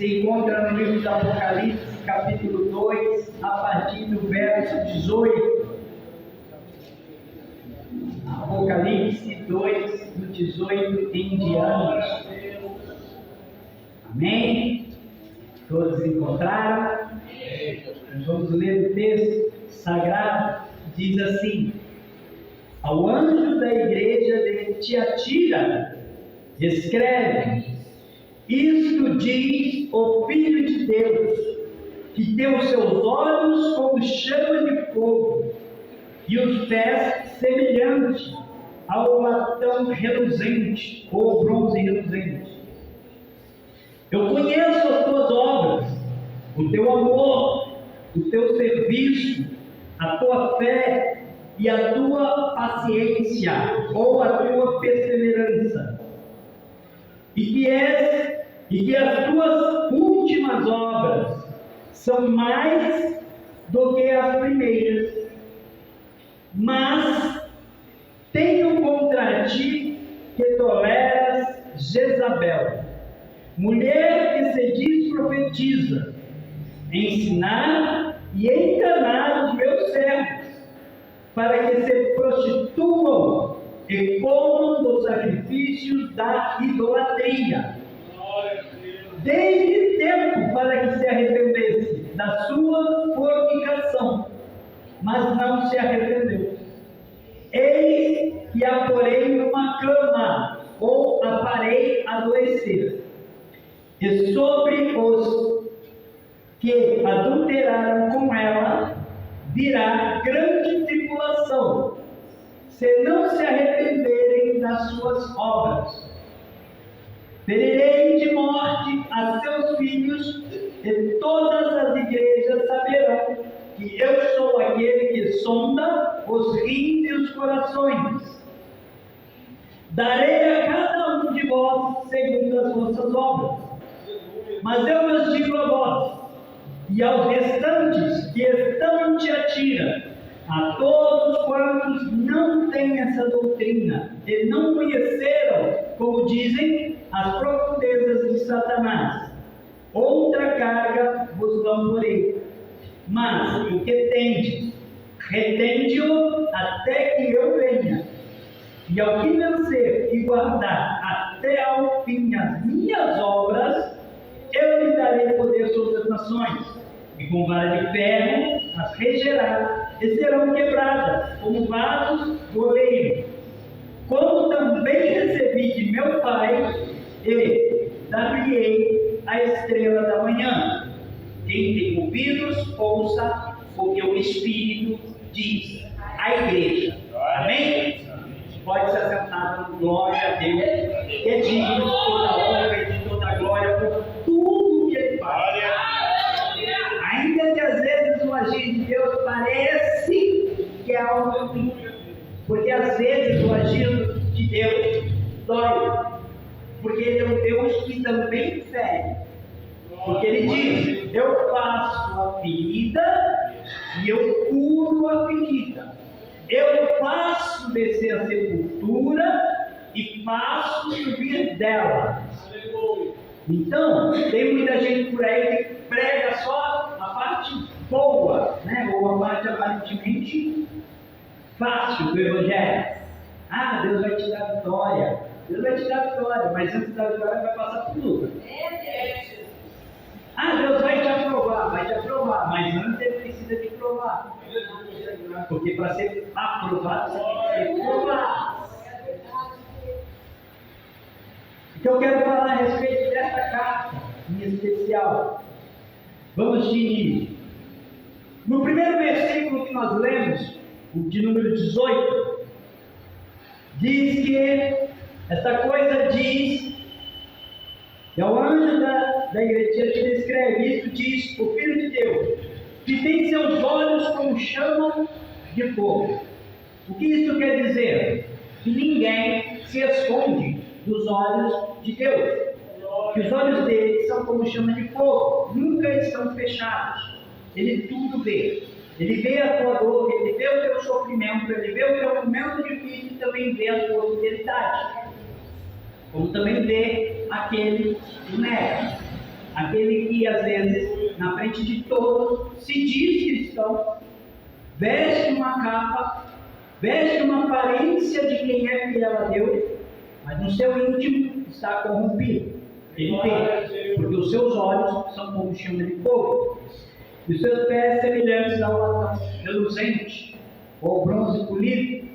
Se encontra no livro do Apocalipse, capítulo 2, a partir do verso 18. Apocalipse 2, do 18 em diante. Amém? Todos encontraram? Nós vamos ler o texto sagrado. Diz assim: ao anjo da igreja de Tiatira, escreve: isto diz o Filho de Deus, que tem os seus olhos como chama de fogo, e os pés semelhantes ao latão reluzente, ou bronze reluzente. Eu conheço as tuas obras, o teu amor, o teu serviço, a tua fé e a tua paciência, ou a tua perseverança, e que as tuas últimas obras são mais do que as primeiras. Mas tenho contra ti que toleras Jezabel, mulher que se diz profetiza, ensinar e enganar os meus servos, para que se prostituam e comam dos sacrifícios da idolatria. Dei-lhe tempo para que se arrependesse da sua fornicação, mas não se arrependeu. Eis que a porei numa cama, ou a farei adoecer. E sobre os que adulteraram com ela virá grande tribulação, se não se arrependerem das suas obras. Ferirei de morte a seus filhos, e todas as igrejas saberão que eu sou aquele sonda os rins e os corações. Darei a cada um de vós segundo as vossas obras. Mas eu vos digo a vós, e aos restantes que estão em Tiatira, a todos quantos não têm essa doutrina, e não conheceram, como dizem, as profundezas de Satanás, outra carga vos não porei. Mas o que tendes, retende-o até que eu venha. E ao que vencer e guardar até ao fim as minhas obras, eu lhe darei poder sobre as nações, e com vara de ferro as regerá, e serão quebradas como vasos do oleiro. Como também recebi de meu Pai, e dar-lhe-ei a estrela da manhã. Quem tem ouvidos, ouça o que o Espírito diz à igreja. Amém? Pode se assentar com glória a Deus, que é digno de toda honra e de toda glória por tudo que Ele faz. Ainda que às vezes o agir de Deus parece que é algo ruim, porque às vezes o agir de Deus dói, porque Ele é um Deus que também fere. Porque Ele diz: eu faço a ferida e eu curo a ferida. Eu faço descer a sepultura e faço subir dela. Então, tem muita gente por aí que prega só a parte boa, né? Ou a parte aparentemente fácil do Evangelho. Ah, Deus vai te dar vitória. Deus vai te dar vitória, mas antes da vitória vai passar por luta. Ah, Deus vai te aprovar, mas antes Ele precisa te provar. Porque para ser aprovado, você tem que ser provado. Então eu quero falar a respeito dessa carta em especial. Vamos de início. No primeiro versículo que nós lemos, o de número 18, diz que essa coisa diz, e ao anjo da igreja que descreve isso, diz o Filho de Deus, que tem seus olhos como chama de fogo. O que isso quer dizer? Que ninguém se esconde dos olhos de Deus. Que os olhos dele são como chama de fogo, nunca estão fechados. Ele tudo vê. Ele vê a tua dor, ele vê o teu sofrimento, ele vê o teu momento difícil e também vê a tua fidelidade. Como também vê aquele que nega, aquele que às vezes, na frente de todos, se diz cristão, veste uma capa, veste uma aparência de quem é fiel a Deus, mas no seu íntimo está corrompido. Ele vê, porque os seus olhos são como chama de fogo, e os seus pés semelhantes ao latão reluzente, ou ao bronze polido.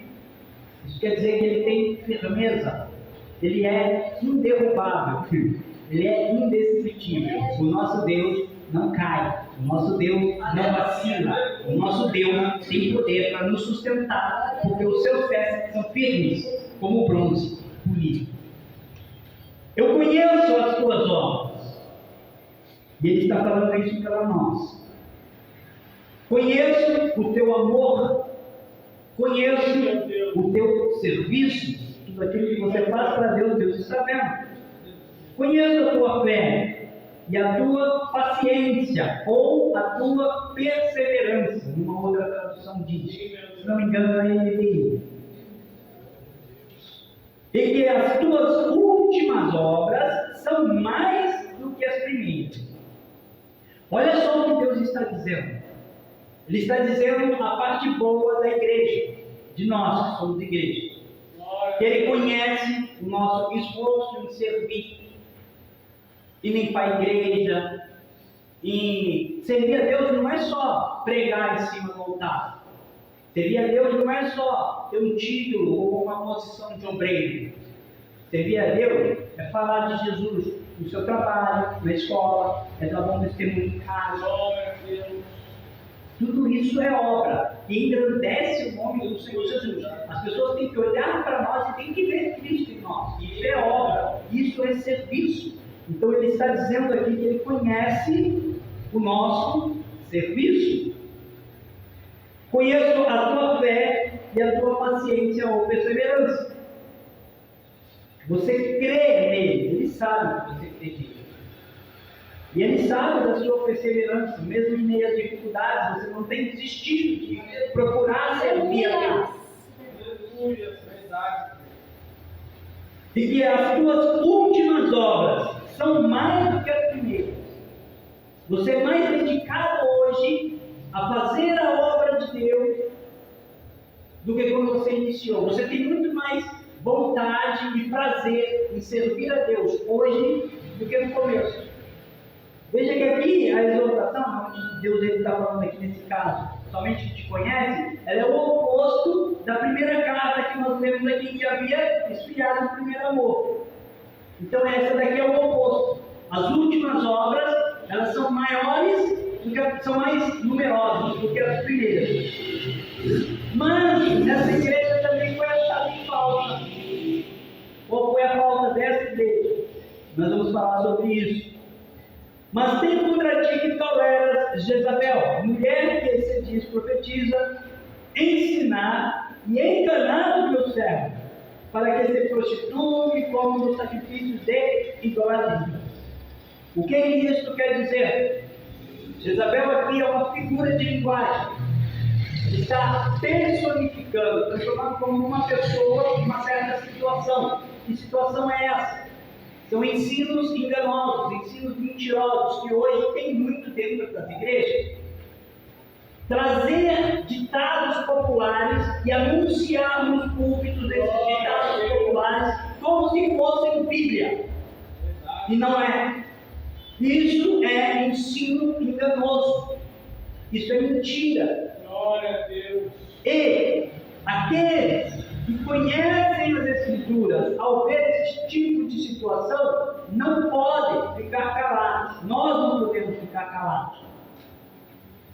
Isso quer dizer que ele tem firmeza, ele é inderrubável, ele é indestrutível. O nosso Deus não cai, o nosso Deus não vacila, o nosso Deus tem poder para nos sustentar, porque os seus pés são firmes como bronze polido. Eu conheço as tuas obras, e Ele está falando isso para nós. Conheço o teu amor, conheço o teu serviço, tudo aquilo que você faz para Deus, Deus está vendo. Conheço a tua fé e a tua paciência, ou a tua perseverança, numa outra tradução diz, se não me engano, é NVI. E que as tuas últimas obras são mais do que as primeiras. Olha só o que Deus está dizendo. Ele está dizendo a parte boa da igreja, de nós que somos igreja. Que Ele conhece o nosso esforço em servir, em limpar a igreja, em servir a Deus não é só pregar em cima do altar. Servir a Deus não é só ter um título ou uma posição de obreiro. Servir a Deus é falar de Jesus no seu trabalho, na escola, é dar bom testemunho em casa. Tudo isso é obra que engrandece o nome do Senhor Jesus. As pessoas têm que olhar para nós e têm que ver Cristo em nós. Isso é obra, isso é serviço. Então Ele está dizendo aqui que Ele conhece o nosso serviço. Conheço a tua fé e a tua paciência ou perseverança. Você crê nele, ele sabe que você crê nele. E ele sabe da sua perseverança, mesmo em meio às dificuldades, você não tem desistido de procurar servir a Deus. E que as tuas últimas obras são mais do que as primeiras. Você é mais dedicado hoje a fazer a obra de Deus do que quando você iniciou. Você tem muito mais vontade e prazer em servir a Deus hoje do que no começo. Veja que aqui a exortação, onde Deus está falando aqui nesse caso, somente te conhece, ela é o oposto da primeira carta que nós vemos aqui, que havia esfriado o primeiro amor. Então essa daqui é o oposto. As últimas obras, elas são maiores, são mais numerosas do que as primeiras. Mas essa igreja também foi achada em falta. Qual foi a falta dessa igreja? Nós vamos falar sobre isso. Mas tem contra ti que toleras Jezabel, mulher que se diz profetiza, ensinar e enganar o teu servo, para que se prostitui como no sacrifício de idolatria. O que isso quer dizer? Jezabel aqui é uma figura de linguagem. Ele está personificando, transformando como uma pessoa em uma certa situação. Que situação é essa? São ensinos enganosos, ensinos mentirosos, que hoje tem muito dentro das igrejas. Trazer ditados populares e anunciar nos púlpitos esses ditados populares como se fossem Bíblia. E não é. Isso é ensino enganoso. Isso é mentira. Glória a Deus. E aqueles que conhecem as Escrituras, ao ver esse tipo de situação, não podem ficar calados. Nós não podemos ficar calados.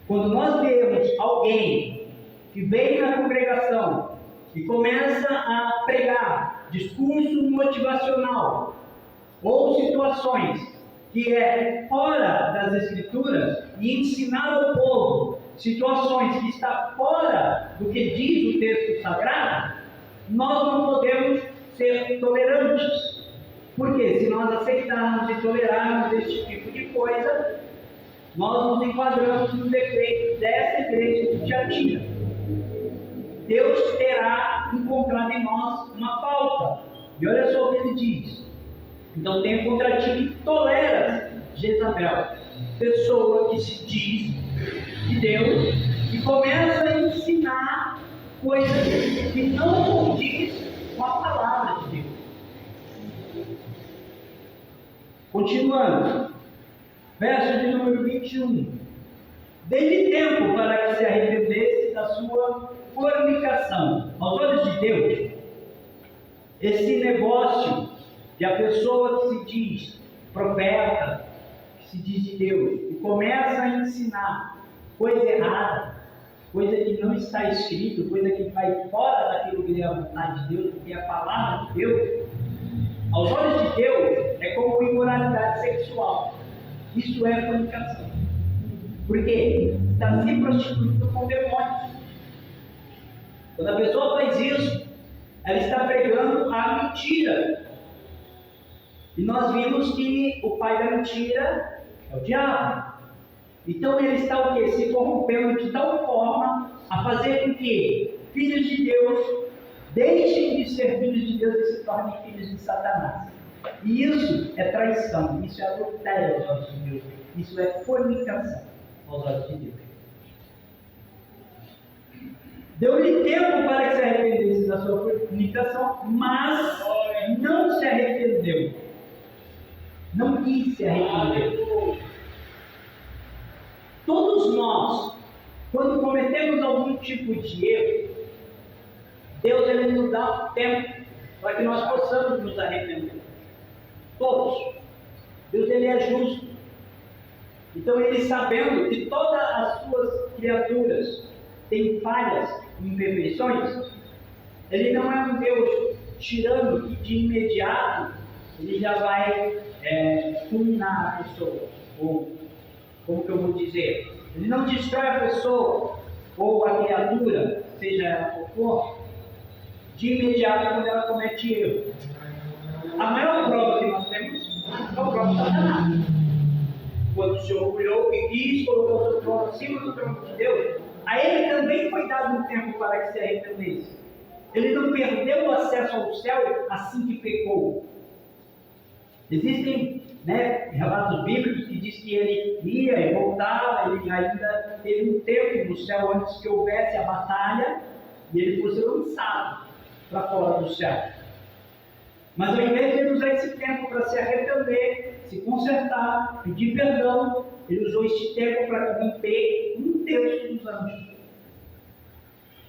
Quando nós vemos alguém que vem na congregação e começa a pregar discurso motivacional ou situações que é fora das Escrituras e ensinar ao povo situações que estão fora do que diz o texto sagrado, nós não podemos ser tolerantes. Porque se nós aceitarmos e tolerarmos esse tipo de coisa, nós nos enquadramos no defeito dessa igreja de Tiatira. Deus terá encontrado em nós uma falta. E olha só o que ele diz. Então tenho contra ti que toleras Jezabel, pessoa que se diz de Deus e começa a ensinar coisas que não condiz com a palavra de Deus. Continuando, verso de número 21. Dei-lhe tempo para que se arrependesse da sua fornicação. Aos olhos de Deus, esse negócio de a pessoa que se diz profeta, que se diz de Deus, e começa a ensinar coisa errada, coisa que não está escrito, coisa que vai fora daquilo que é a vontade de Deus, que é a palavra de Deus, aos olhos de Deus é como imoralidade sexual. Isso é fornicação. Por quê? Está se prostituindo com demônios. Quando a pessoa faz isso, ela está pregando a mentira. E nós vimos que o pai da mentira é o diabo. Então ele está o quê? Se corrompendo de tal forma a fazer com que filhos de Deus deixem de ser filhos de Deus e se tornem filhos de Satanás. E isso é traição, isso é adultério aos olhos de Deus, isso é fornicação aos olhos de Deus. Deu-lhe tempo para que se arrependesse da sua fornicação, mas não se arrependeu. Não quis se arrepender. Todos nós, quando cometemos algum tipo de erro, Deus ele nos dá tempo para que nós possamos nos arrepender. Todos. Deus ele é justo. Então ele, sabendo que todas as suas criaturas têm falhas e imperfeições, ele não é um Deus tirano que de imediato ele já vai fulminar a pessoa, ou como que eu vou dizer, ele não destrói a pessoa, ou a criatura, seja ela qual for, de imediato quando ela comete erro. A maior prova que nós temos é o próprio Satanás. Quando o Senhor olhou e quis colocar o seu trono acima do trono de Deus, a ele também foi dado um tempo para que se arrependesse. Ele não perdeu o acesso ao céu assim que pecou. Existem relatos bíblicos que diz que ele ia e voltava, ele ainda teve um tempo no céu antes que houvesse a batalha e ele fosse lançado para fora do céu. Mas ao invés de ele usar esse tempo para se arrepender, se consertar, pedir perdão, ele usou esse tempo para corromper 1/3 dos anjos.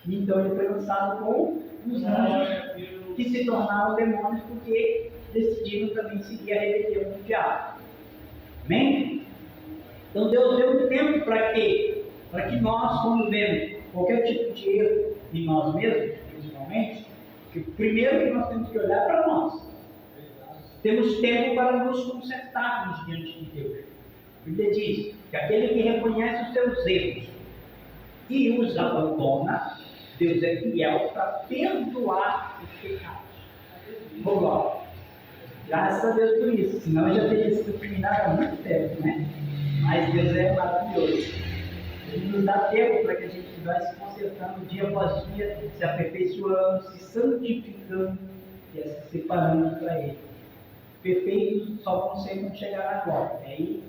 Então ele foi lançado com os anjos que se tornaram demônios porque decidiram também seguir a rebelião do diabo. Amém? Então Deus deu um tempo para quê? Para que nós, quando vemos qualquer tipo de erro em nós mesmos, principalmente, que o primeiro que nós temos que olhar para nós. Temos tempo para nos consertarmos diante de Deus. A Bíblia diz que aquele que reconhece os seus erros e os abandona, Deus é fiel para perdoar os pecados. Glória. Graças a Deus por isso, senão eu já teria sido criminado há muito tempo, né? Mas Deus é maravilhoso. Ele nos dá tempo para que a gente vai se consertando dia após dia, se aperfeiçoando, se santificando e se separando para Ele. Perfeitos só vão ser quando chegar na glória. Aí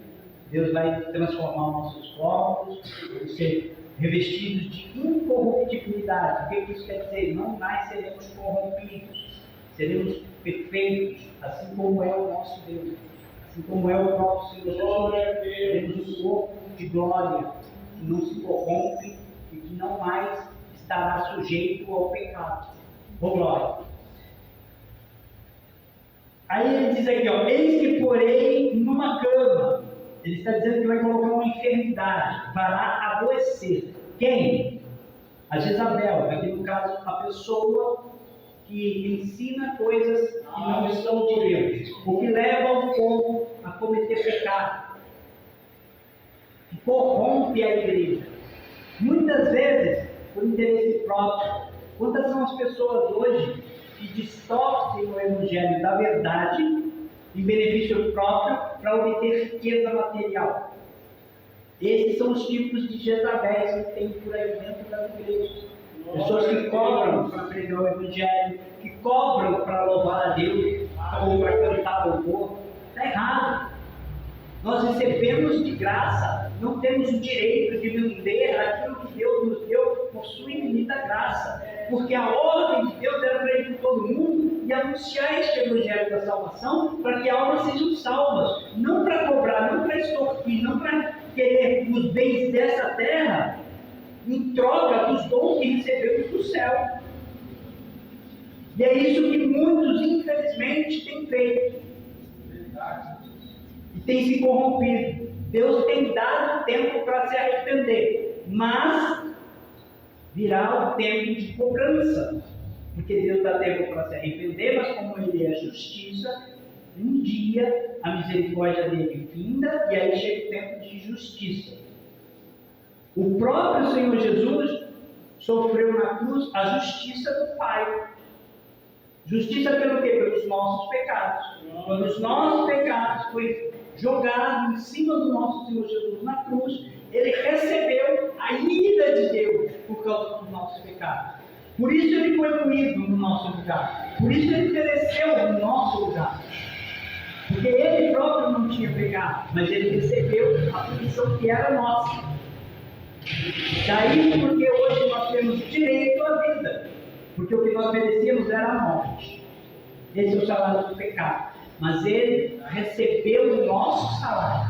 Deus vai transformar os nossos corpos, vão ser revestidos de incorruptibilidade. O que isso quer dizer? Não mais seremos corrompidos, seremos perfeitos, assim como é o nosso Deus, assim como é o nosso Senhor Jesus. Teremos um corpo de glória, que não se corrompe e que não mais estará sujeito ao pecado. Glória. Aí ele diz aqui, eis que porei numa cama. Ele está dizendo que vai colocar uma enfermidade, fará adoecer. Quem? A Jezabel, aqui no caso a pessoa que ensina coisas que não estão de Deus, o que leva o povo a cometer pecado, que corrompe a igreja. Muitas vezes, por interesse próprio. Quantas são as pessoas hoje que distorcem o evangelho da verdade em benefício próprio para obter riqueza material? Esses são os tipos de Jezabéis que tem por aí dentro das igrejas. Pessoas que cobram para pregar o evangelho, que cobram para louvar a Deus, ou para cantar louvor. Está errado. Nós recebemos de graça, não temos o direito de vender aquilo que Deus nos deu por sua infinita graça. Porque a ordem de Deus era para ir para todo mundo e anunciar este evangelho da salvação para que almas sejam salvas. Não para cobrar, não para extorquir, não para querer os bens dessa terra em troca dos dons que recebemos do céu. E é isso que muitos, infelizmente, têm feito. E têm se corrompido. Deus tem dado tempo para se arrepender, mas virá o tempo de cobrança. Porque Deus dá tempo para se arrepender, mas como Ele é justiça, um dia a misericórdia dele finda e aí chega o tempo de justiça. O próprio Senhor Jesus sofreu na cruz a justiça do Pai. Justiça pelo quê? Pelos nossos pecados. Quando os nossos pecados foi jogado em cima do nosso Senhor Jesus na cruz, Ele recebeu a ira de Deus por causa dos nossos pecados. Por isso Ele foi moído no nosso lugar. Por isso Ele pereceu no nosso lugar. Porque Ele próprio não tinha pecado, mas Ele recebeu a punição que era nossa. Daí porque hoje nós temos direito à vida, porque o que nós merecíamos era a morte. Esse é o salário do pecado. Mas Ele recebeu o nosso salário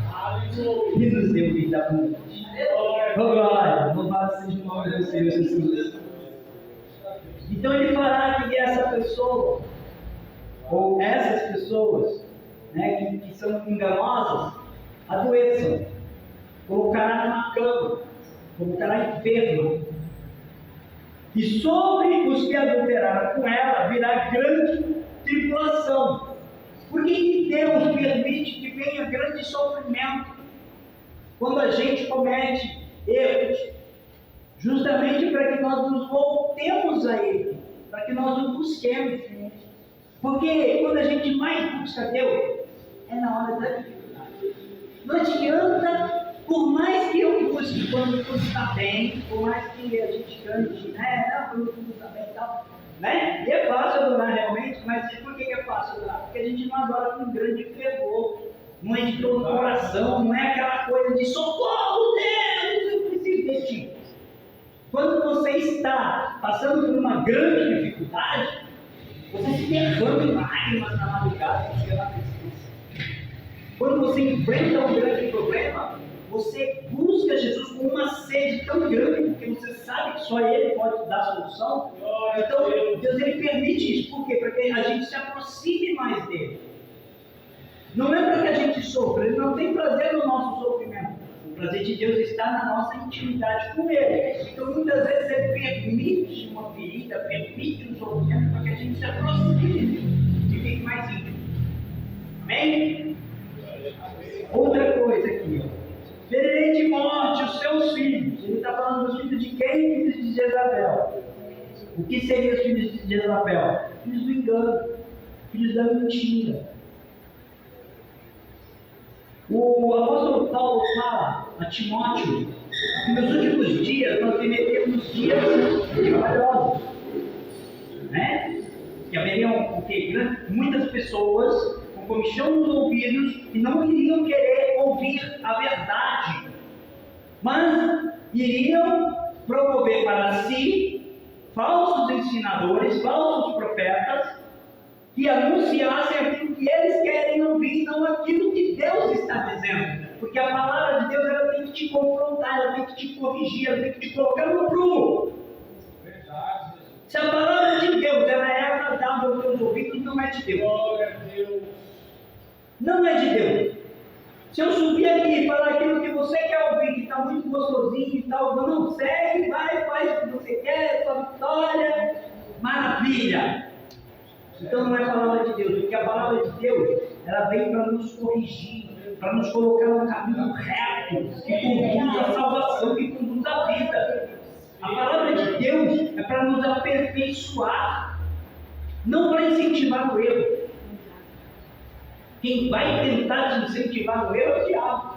e nos deu vida abundante. Glória, louvado seja o nome do Senhor Jesus. Então Ele fará que essa pessoa, ou essas pessoas, que são enganosas, adoeçam, colocará numa cama, colocará enferma. E sobre os que adulteraram com ela virá grande tribulação. Por que Deus permite que venha grande sofrimento quando a gente comete erros? justamente para que nós nos voltemos a Ele, para que nós o busquemos. Porque quando a gente mais busca Deus, é na hora da dificuldade. Não adianta, por mais que eu busque quando tudo está bem, por mais que a gente cante, né? Quando tudo está bem e tal, né? E é fácil adorar realmente, mas por que é fácil adorar? Porque a gente não adora com grande fervor, não é de todo o coração, não é aquela coisa de socorro, Deus, eu preciso de ti. Quando você está passando por uma grande dificuldade, você se derrama em lágrimas na madrugada, você na presença. Quando você enfrenta um grande problema, você busca Jesus com uma sede tão grande, porque você sabe que só Ele pode dar a solução. Então, Deus Ele permite isso. Por quê? Para que a gente se aproxime mais dEle. Não é para que a gente sofra, Ele não tem prazer no nosso sofrimento. O prazer de Deus está na nossa intimidade com Ele. Então, muitas vezes Ele permite uma ferida, permite um sofrimento, para que a gente se aproxime e fique mais íntimo. Amém? Outra coisa aqui, ferirei de morte os seus filhos. Ele está falando dos filhos de quem? Filhos de Jezabel. O que seriam os filhos de Jezabel? Filhos do engano, filhos da mentira. O apóstolo Paulo fala a Timóteo que nos últimos dias nós viveríamos dias trabalhosos, né? Que haveriam muitas pessoas com comichão nos ouvidos e não iriam querer ouvir a verdade, mas iriam promover para si falsos ensinadores, falsos profetas, que anunciassem aquilo que eles querem ouvir, não aquilo que Deus está dizendo. Porque a palavra de Deus ela tem que te confrontar, ela tem que te corrigir, ela tem que te colocar no prumo. Se a palavra de Deus ela é agradável aos teus ouvidos, não é de Deus. Glória a Deus. Não é de Deus. Se eu subir aqui e falar aquilo que você quer ouvir, que está muito gostosinho e tal, não, segue, vai, faz o que você quer, sua vitória, maravilha. Então não é a palavra de Deus, porque a palavra de Deus, ela vem para nos corrigir, para nos colocar no caminho reto, que conduz à salvação, que conduz à vida. A palavra de Deus é para nos aperfeiçoar, não para incentivar o erro. Quem vai tentar te incentivar no erro é o diabo.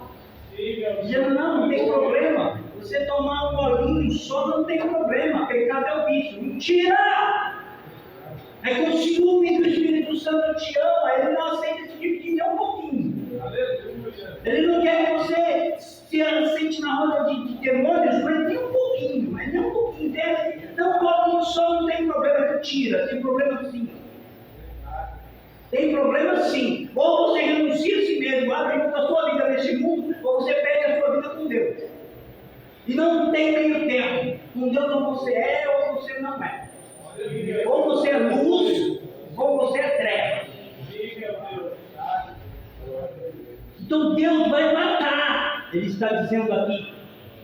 Dizendo, não tem problema. Você tomar um golinho só não tem problema. Pecado é o vício. Mentira! É com o ciúme que o Espírito Santo te ama. Ele não aceita te dividir nem um pouquinho. Ele não quer que você se assente na roda de demônios, mas nem um pouquinho. Mas nem um pouquinho. Não, golinho só não tem problema. Mentira. Tem problema sim. Tem problema sim. Ou você renuncia a si mesmo, abre mão da sua vida nesse mundo, ou você perde a sua vida com Deus. E não tem meio termo. Com Deus ou você é ou você não é. Ou você é luz, ou você é treva. Então Deus vai matar. Ele está dizendo aqui.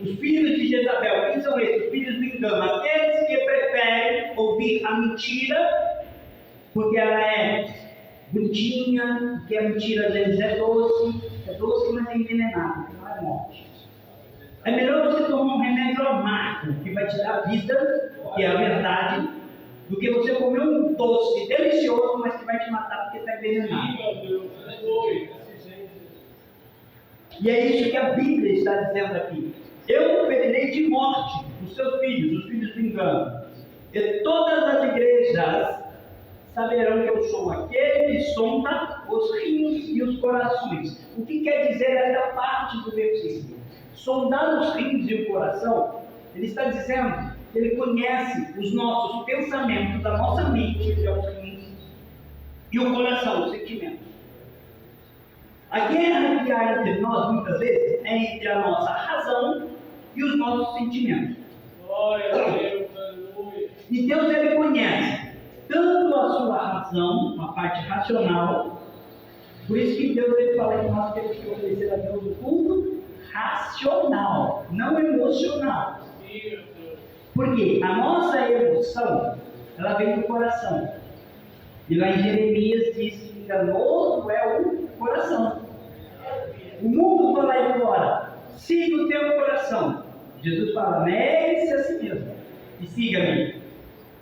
Os filhos de Jezabel, quem são esses? Os filhos do engano. Aqueles que preferem ouvir a mentira, porque ela é bonitinha, que a mentira às vezes é doce, mas é envenenada, não é morte. É melhor você tomar um remédio amargo, que vai te dar vida, que é a verdade, do que você comer um doce delicioso, mas que vai te matar porque está envenenado. E é isso que a Bíblia está dizendo aqui. Eu ferirei de morte os seus filhos, os filhos do engano. E todas as igrejas saberão que eu sou aquele que sonda os rins e os corações. O que quer dizer essa parte do versículo? Sondar os rins e o coração, ele está dizendo que ele conhece os nossos pensamentos, a nossa mente, que é os rins, e o coração, os sentimentos. A guerra que há entre nós, muitas vezes, é entre a nossa razão e os nossos sentimentos. Glória a Deus, aleluia. E Deus, ele conhece tanto a sua razão, a parte racional, por isso que Deus ele fala que nós temos que oferecer a Deus o culto racional, não emocional. Porque a nossa emoção, ela vem do coração. E lá em Jeremias diz que enganoso é o coração. O mundo fala aí fora, siga o teu coração. Jesus fala, negue-se a si mesmo e siga-me.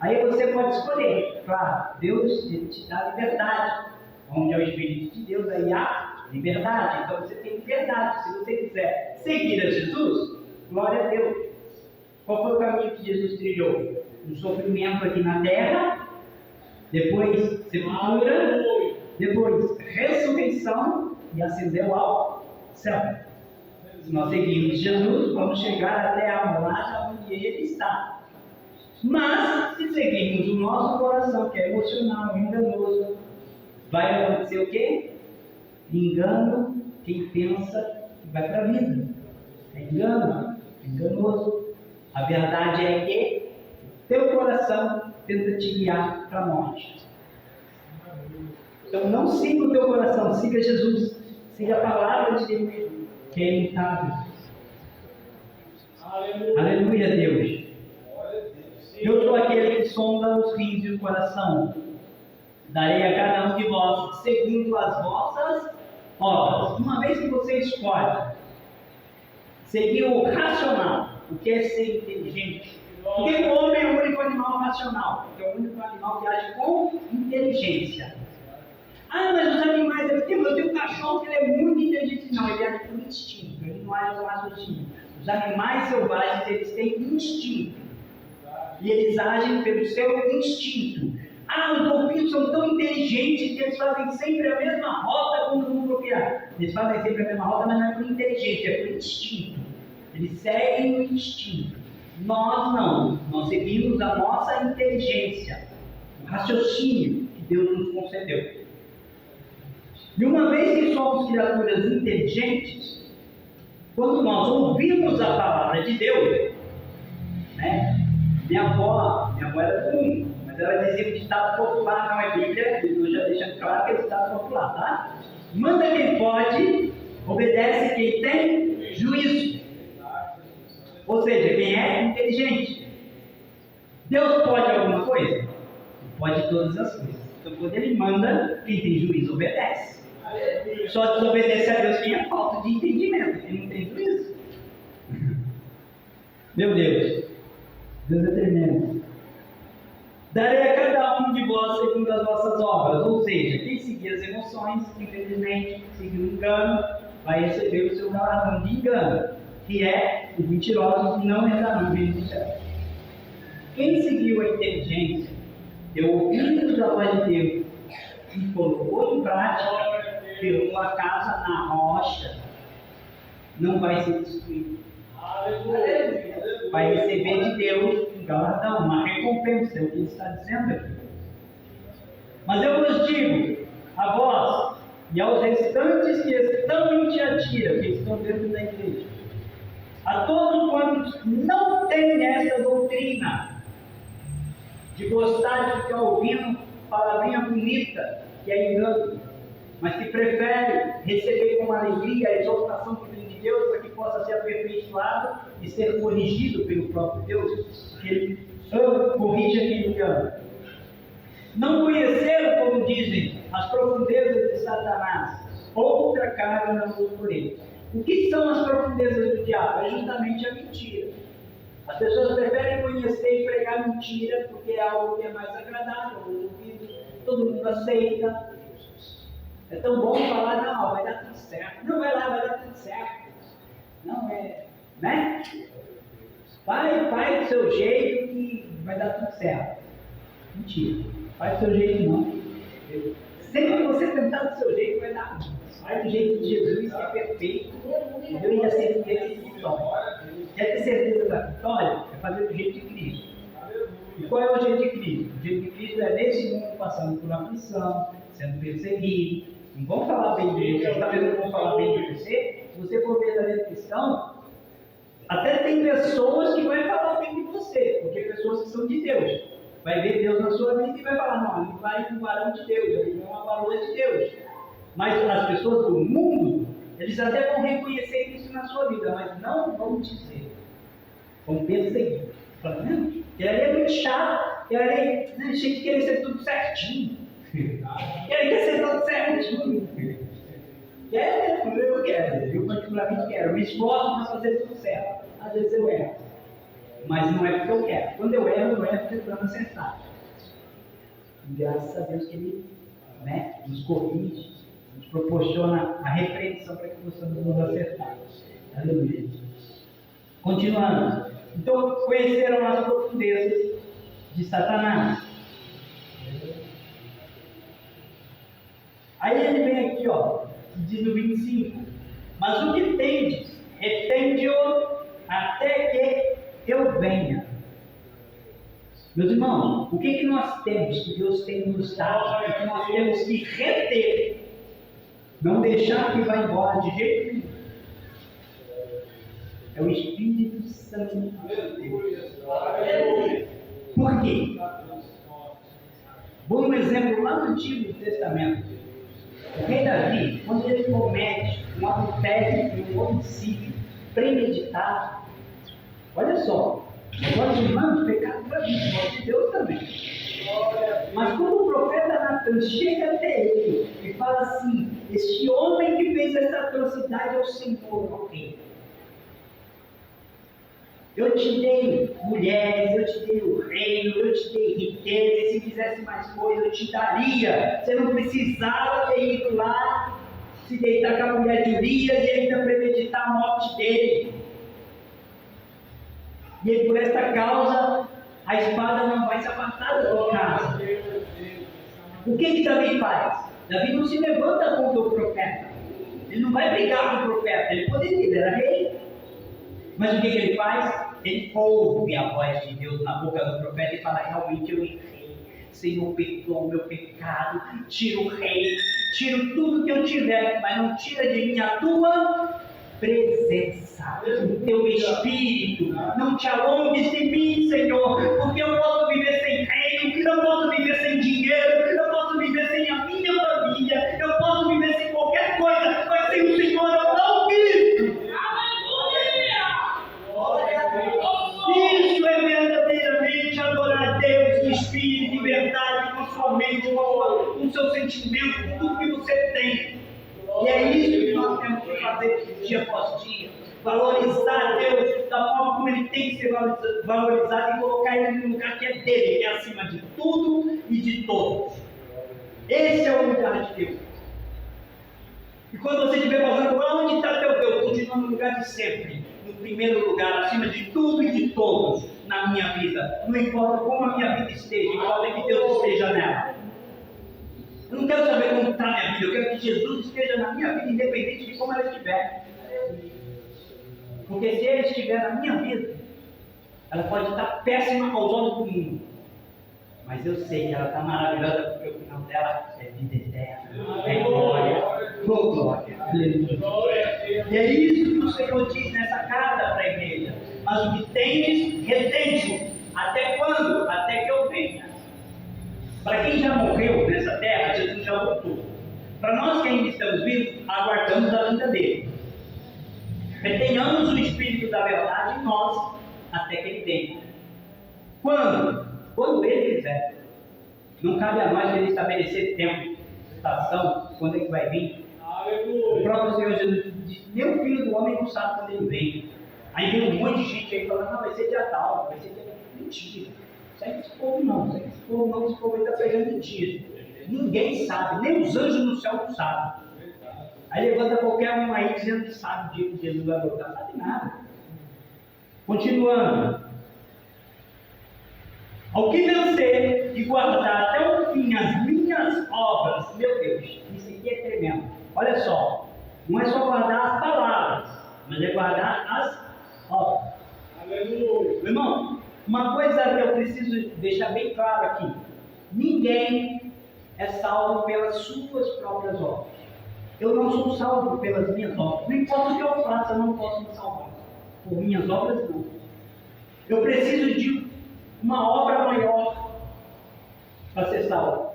Aí você pode escolher. Claro, Deus te dá liberdade. Onde é o Espírito de Deus, aí há liberdade. Então você tem liberdade. Se você quiser seguir a Jesus, glória a Deus. Qual foi o caminho que Jesus trilhou? Um sofrimento aqui na terra, depois sepultura, depois ressurreição e ascendeu ao céu. Se nós seguirmos Jesus, vamos chegar até a morada onde Ele está. Mas, se seguirmos o nosso coração, que é emocional, enganoso, vai acontecer o quê? Engano quem pensa que vai para a vida. É engano, enganoso. A verdade é que teu coração tenta te guiar para a morte. Então não siga o teu coração, siga Jesus. Siga a palavra de Deus, que é imutável. Aleluia, Deus. Eu sou aquele que sonda os rins e o coração. Darei a cada um de vós, segundo as vossas obras. Uma vez que você escolhe seguir o racional, o que é ser inteligente. Porque o homem é o único animal racional, é o único animal que age com inteligência. Ah, mas os animais, eu tenho um cachorro que ele é muito inteligente. Não, ele age por instinto, ele não age com raciocínio. Os animais selvagens, eles têm instinto. E eles agem pelo seu instinto. Ah, os golfinhos são tão inteligentes que eles fazem sempre a mesma rota quando vão procriar. Eles fazem sempre a mesma rota, mas não é por inteligência, é por instinto. Eles seguem o instinto. Nós não. Nós seguimos a nossa inteligência, o raciocínio que Deus nos concedeu. E uma vez que somos criaturas inteligentes, quando nós ouvimos a palavra de Deus, né? Minha avó era comum, mas ela dizia que ditado popular não é Bíblia, eu já deixando claro que é ditado popular, tá? Manda quem pode, obedece quem tem juízo. Ou seja, quem é inteligente. Deus pode alguma coisa? Pode todas as coisas. Então quando Ele manda, quem tem juízo obedece. Só desobedece a Deus quem é falta de entendimento, quem não tem juízo. Meu Deus, Deus é tremendo. Darei a cada um de vós segundo as vossas obras. Ou seja, quem seguir as emoções, infelizmente, seguir o engano, vai receber o seu galardão de engano, que é os mentirosos que não entrarão no reino do céu. Quem seguiu a inteligência, deu ouvidos à voz de Deus e colocou em prática, pegou a casa na rocha, não vai ser destruído. Vai receber de Deus um galardão, uma recompensa, é o que ele está dizendo aqui. Mas eu vos digo, a vós e aos restantes que estão em Tiatira, que estão dentro da igreja, a todos quantos não têm essa doutrina de gostar de ficar ouvindo palavrinha bonita, que é engano, mas que prefere receber com alegria a exaltação que vem de Deus para que possa ser aperfeiçoado e ser corrigido pelo próprio Deus, porque Ele corrige quem engana. Não conheceram, como dizem, as profundezas de Satanás, outra carga na luz por ele. O que são as profundezas do diabo? É justamente a mentira. As pessoas preferem conhecer e pregar mentira porque é algo que é mais agradável aos ouvidos, todo mundo aceita. É tão bom falar, não, vai dar tudo certo. Não, vai lá, vai dar tudo certo. Não é, né? Vai do seu jeito que vai dar tudo certo. Mentira. Vai do seu jeito não. Sempre que você tentar do seu jeito, vai dar. Vai do jeito de Jesus, que é perfeito. Eu ia ser feliz de vitória. Quer ter certeza da vitória? É fazer do jeito de Cristo. E qual é o jeito de Cristo? O jeito de Cristo é nesse mundo passando por aflição, sendo perseguido. Não vão falar bem de você, está vendo que vão falar bem de você? Se você for verdadeiro cristão, até tem pessoas que vão falar bem de você, porque pessoas que são de Deus. Vai ver Deus na sua vida e vai falar, não, ele vai com o varão de Deus, ele não é uma varoa de Deus. Mas as pessoas do mundo, eles até vão reconhecer isso na sua vida, mas não vão dizer. Vão perseguir. Falando, não, ele é muito chato, ele é cheio de querer ser tudo certinho. Ele quer ser tudo certinho. Eu quero, eu particularmente quero, me esforço para fazer tudo certo. Às vezes eu erro. Mas não é porque eu quero. Quando eu erro tentando acertar. E graças a Deus que Ele, né, nos corrige, nos proporciona a repreensão para que possamos nos acertar. Aleluia. Continuando. Então, conheceram as profundezas de Satanás. Aí ele vem aqui, ó, diz no 25: mas o que tendes, retende-o até que eu venha. Meus irmãos, o que nós temos, que Deus tem nos dado, o que nós temos que reter, não deixar que vá embora de jeito nenhum, é o Espírito Santo de Deus. Por quê? Vou um exemplo lá no Antigo Testamento. O rei Davi, quando ele comete um adultério e um homicídio premeditado, olha só, negócio de mano, pecado para mim, negócio de Deus também. Mas quando o profeta Natan chega até ele e fala assim: este homem que fez essa atrocidade é o Senhor, ó rei. Eu te dei mulheres, eu te dei o reino, eu te dei riqueza, e se quisesse mais coisa eu te daria. Você não precisava ter ido lá, se deitar com a mulher de Urias e ainda premeditar a morte dele. E por esta causa, a espada não vai se apartar da tua casa. O que Davi faz? Davi não se levanta contra o profeta. Ele não vai brigar com o profeta, ele poderia, ele era rei. Mas o que ele faz? Ele ouve a voz de Deus na boca do profeta e fala: realmente eu errei, Senhor, perdoa o meu pecado, tira o rei, tira tudo que eu tiver, mas não tira de mim a tua presença, o teu Espírito. Não te alongues de mim, Senhor, porque eu posso viver sem reino, eu posso viver sem dinheiro, eu posso viver sem a minha família, eu posso viver sem qualquer coisa, mas sem o Senhor eu não vivo. Isso é verdadeiramente adorar a Deus em espírito, em verdade, com sua mente, com o seu sentimento, com tudo que você tem. E é isso que nós temos que fazer dia após dia. Valorizar a Deus da forma como Ele tem que ser valorizado e colocar Ele no lugar que é dele, que é acima de tudo e de todos. Esse é o lugar de Deus. E quando você estiver passando, onde está teu Deus? Continua no lugar de sempre. No primeiro lugar, acima de tudo e de todos na minha vida. Não importa como a minha vida esteja, importa que Deus esteja nela. Eu não quero saber como está a minha vida, eu quero que Jesus esteja na minha vida, independente de como ela estiver. Porque se Ele estiver na minha vida, ela pode estar péssima aos olhos do mundo. Mas eu sei que ela está maravilhosa, porque o final dela é vida eterna, é glória, glória, aleluia. E é isso que o Senhor diz nessa carta para a igreja: mas o que tendes, retende-o. Até quando? Até que eu venha. Para quem já morreu nessa terra, Jesus já voltou. Para nós que ainda estamos vivos, aguardamos a vinda dele. Retenhamos o Espírito da verdade em nós, até que ele venha. Quando? Quando ele quiser. Não cabe a nós ele estabelecer tempo, estação, quando ele vai vir. Aleluia. O próprio Senhor Jesus disse: nem o Filho do Homem não sabe quando ele vem. Aí vem um monte de gente aí falando: não, vai ser dia tal, vai ser dia tal. Mentira. Segue esse povo não, esse povo aí está pegando mentira. Ninguém sabe, nem os anjos no céu não sabem. Aí levanta qualquer um aí dizendo que sabe o dia que Jesus vai voltar. Não sabe nada. Continuando. Ao que vencer e guardar até o fim as minhas obras, meu Deus, isso aqui é tremendo. Olha só, não é só guardar as palavras, mas é guardar as obras. Aleluia. Meu irmão, uma coisa que eu preciso deixar bem claro aqui: ninguém é salvo pelas suas próprias obras. Eu não sou salvo pelas minhas obras. Não importa o que eu faça, eu não posso me salvar. Por minhas obras, não. Eu preciso de uma obra maior para ser salvo.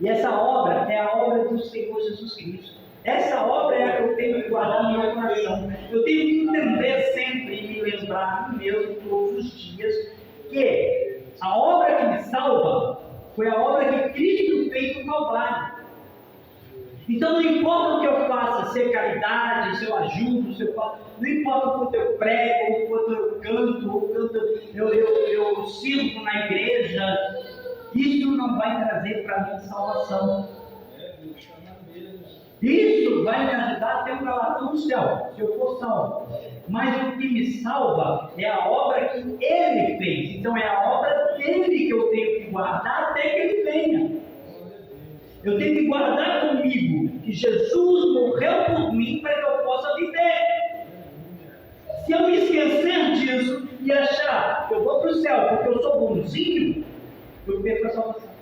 E essa obra é a obra do Senhor Jesus Cristo. Essa obra é a que eu tenho que guardar no meu coração. Eu tenho que entender sempre e me lembrar a mim mesmo todos os dias que a obra que me salva foi a obra que Cristo fez no Calvário. Então não importa o que eu faça, se é caridade, se eu ajudo, se eu faço, não importa o quanto eu prego, o quanto eu canto, o quanto eu sirvo na igreja, isso não vai trazer para mim salvação. Isso vai me ajudar a ter um galardão no céu, se eu for salvo. Mas o que me salva é a obra que Ele fez. Então é a obra dele que eu tenho que guardar até que Ele venha. Eu tenho que guardar comigo que Jesus morreu por mim para que eu possa viver. Se eu me esquecer disso e achar que eu vou para o céu porque eu sou bonzinho, eu perco a salvação.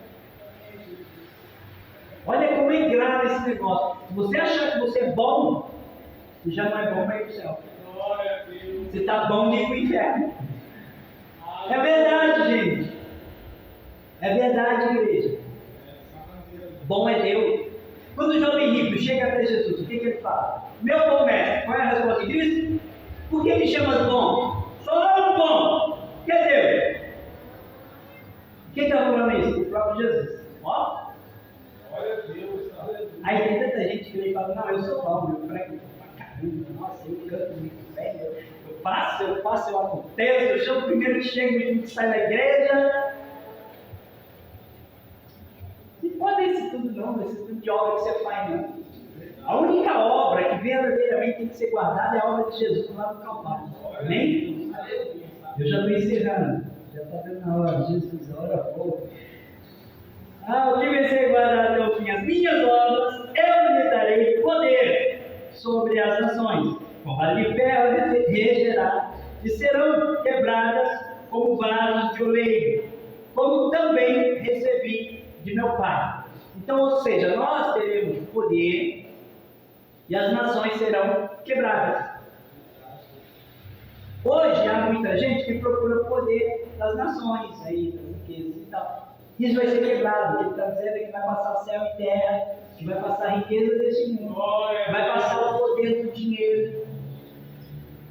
Olha como é grave esse negócio. Se você achar que você é bom, você já não é bom para ir para o céu. Você está bom de ir para o inferno. É verdade, gente. É verdade, igreja. Bom é Deus. Quando o jovem rico chega até Jesus, o que ele fala? Meu bom mestre, qual é a resposta que diz? Por que me chamas bom? Sou eu bom. Que é Deus? Quem está falando isso? O próprio Jesus. Ó. Aí tem tanta gente que ele fala, não, eu sou bom, eu prego pra caramba, nossa, eu canto muito bem, eu faço, eu aconteço, eu chamo o primeiro que chega, o último que sai da igreja. Não pode esse tudo não, esse tudo de obra que você faz não. A única obra que verdadeiramente tem que ser guardada é a obra de Jesus lá no Calvário. Amém? Eu já estou encerrando. Já está dando na hora, Jesus, a hora boa. O que vai ser guardado até o fim? As minhas obras, eu lhe darei poder sobre as nações. Com vara de ferro regerá, e serão quebradas como vasos de oleiro, como também recebi de meu Pai. Então, ou seja, nós teremos poder e as nações serão quebradas. Hoje há muita gente que procura o poder das nações, aí, das riquezas e tal. Isso vai ser quebrado. O que ele está dizendo é que vai passar céu e terra, que vai passar a riqueza desse mundo, vai passar o poder do dinheiro.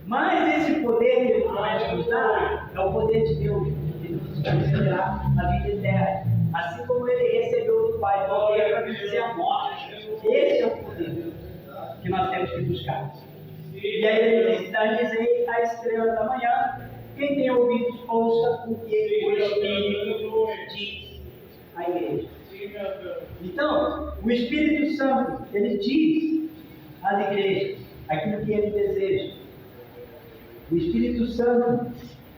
Mas esse poder que ele vai nos dar é o poder de Deus, que nos concederá a vida eterna. Assim como ele recebeu do Pai poder para vencer a morte. Esse é o poder que nós temos que buscar. E aí ele diz, dizei a estrela da manhã, quem tem ouvidos ouça o que o Espírito diz à igreja. Então, o Espírito Santo, ele diz às igrejas aquilo que ele deseja. O Espírito Santo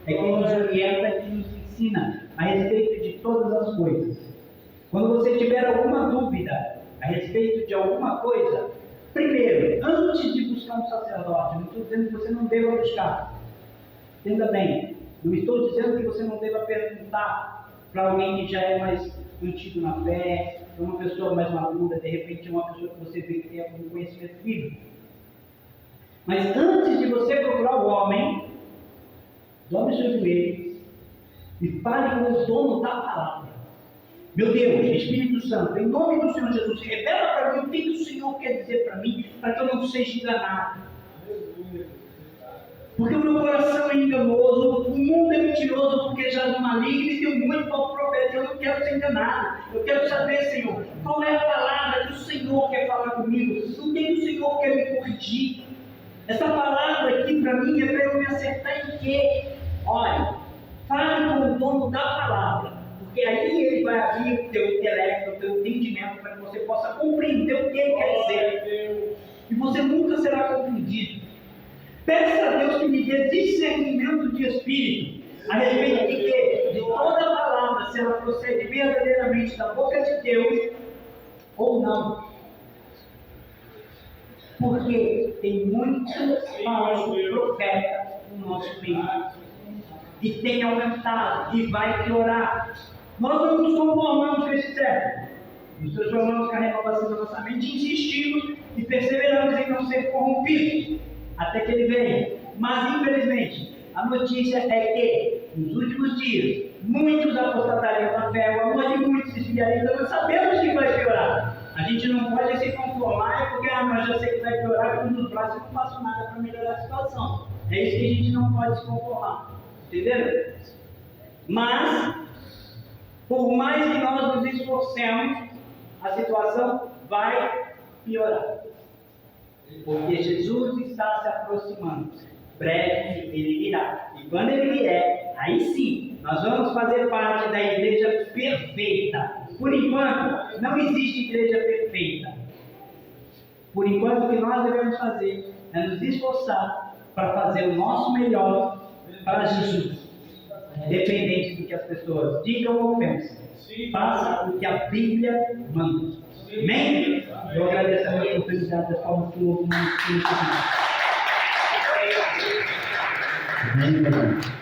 é quem nos orienta e nos ensina a respeito de todas as coisas. Quando você tiver alguma dúvida a respeito de alguma coisa, primeiro, antes de buscar um sacerdote, não estou dizendo que você não deva buscar. Entenda bem, não estou dizendo que você não deva perguntar para alguém que já é mais antigo na fé, para uma pessoa mais madura, de repente uma pessoa que você vê que tem algum conhecimento bíblico. Mas antes de você procurar o homem, dobre seus joelhos e fale com o dono da palavra. Meu Deus, Espírito Santo, em nome do Senhor Jesus, revela para mim o que o Senhor quer dizer para mim, para que eu não seja enganado. Porque o meu coração é enganoso, o mundo é mentiroso, porque já no maligno e tem muito falso profeta. Eu não quero ser enganado. Eu quero saber, Senhor, qual é a palavra que o Senhor quer falar comigo, o que o Senhor quer me corrigir. Essa palavra aqui para mim é para eu me acertar em quê? Olha, fale com o dono da palavra, porque aí ele vai abrir o teu intelecto, o teu entendimento, para que você possa compreender o que ele quer dizer. E você nunca será confundido. Peça a Deus que me dê discernimento de espírito a respeito de quê? De toda a palavra, se ela procede verdadeiramente da boca de Deus ou não. Porque tem muitos falsos profetas no nosso meio. E tem aumentado e vai piorar. Nós não nos conformamos com esse século. Nos transformamos com a renovação da nossa mente e insistimos e perseveramos em não ser corrompidos até que ele venha. Mas infelizmente a notícia é que nos últimos dias muitos apostatariam da fé, o amor de muitos se esfriaria. Então nós sabemos que vai piorar. A gente não pode se conformar porque mas já sei que vai piorar, quando nos braços eu não faço nada para melhorar a situação. É isso que a gente não pode se conformar. Entenderam? Mas, por mais que nós nos esforcemos, a situação vai piorar. Porque Jesus está se aproximando. Breve ele virá. E quando ele vier, aí sim, nós vamos fazer parte da igreja perfeita. Por enquanto, não existe igreja perfeita. Por enquanto, o que nós devemos fazer é nos esforçar para fazer o nosso melhor para Jesus. Independente do que as pessoas digam ou pensem. Faça o que a Bíblia manda. Amém? Eu agradeço a minha oportunidade das formas que o outro mundo tem. Amém,